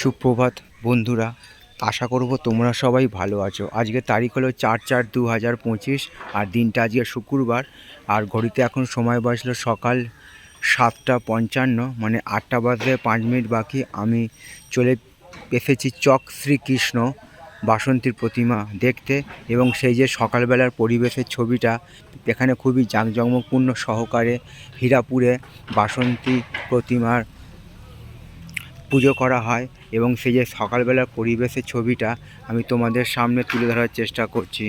সুপ্রভাত বন্ধুরা, আশা করব তোমরা সবাই ভালো আছো। আজকে তারিখ হলো 4/4/2025 আর দিনটা আজকে শুক্রবার। আর ঘড়িতে এখন সময় বাজলো সকাল 7টা 55, মানে 8টা বাজতে 5 মিনিট বাকি। আমি চলে এসেছি চক শ্রীকৃষ্ণ বাসন্তীর প্রতিমা দেখতে, এবং সেই যে সকালবেলার পরিবেশের ছবিটা এখানে খুবই জাঁকজমকপূর্ণ সহকারে হীরাপুরে বাসন্তী প্রতিমার পুজো করা হয়। এবং সেই যে সকালবেলার পরিবেশের ছবিটা আমি তোমাদের সামনে তুলে ধরার চেষ্টা করছি।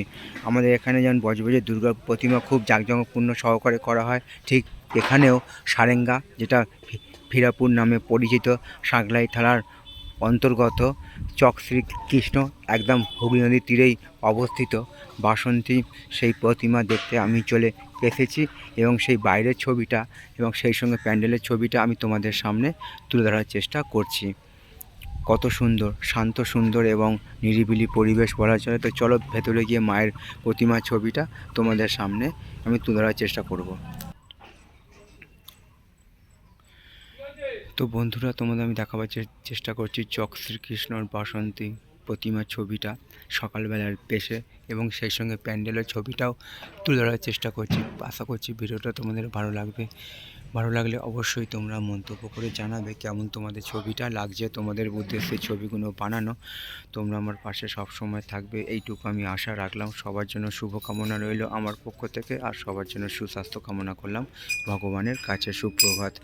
আমাদের এখানে যেমন বজবজে দুর্গা প্রতিমা খুব জাঁকজমকপূর্ণ সহকারে করা হয়, ঠিক এখানেও সারেঙ্গা, যেটা হীরাপুর নামে পরিচিত, সাঁকলাই থানার অন্তর্গত চক শ্রীকৃষ্ণ একদম হুগলি নদীর তীরেই অবস্থিত বাসন্তী সেই প্রতিমা দেখতে আমি চলে এসেছি। এবং সেই বাইরের ছবিটা এবং সেই সঙ্গে প্যান্ডেলের ছবিটা আমি তোমাদের সামনে তুলে ধরার চেষ্টা করছি। কত সুন্দর, শান্ত সুন্দর এবং নিরিবিলি পরিবেশ বলা চলে। তো চলো ভেতরে গিয়ে মায়ের প্রতিমার ছবিটা তোমাদের সামনে আমি তুলে ধরার চেষ্টা করব। তো বন্ধুরা, তোমাদের আমি দেখাবার চেষ্টা করছি চক শ্রীকৃষ্ণর বাসন্তী প্রতিমার ছবিটা সকালবেলার বেশে, এবং সেই সঙ্গে প্যান্ডেলের ছবিটাও তুলে ধরার চেষ্টা করছি। আশা করছি ভিডিওটা তোমাদের ভালো লাগবে। ভালো লাগলে অবশ্যই তোমরা মন্তব্য করে জানাবে কেমন তোমাদের ছবিটা লাগছে, তোমাদের উদ্দেশ্যে ছবিগুলো বানানো। তোমরা আমার পাশে সব সময় থাকবে এইটুকু আমি আশা রাখলাম। সবার জন্য শুভকামনা রইল আমার পক্ষ থেকে, আর সবার জন্য সুস্বাস্থ্য কামনা করলাম ভগবানের কাছে। সুপ্রভাত।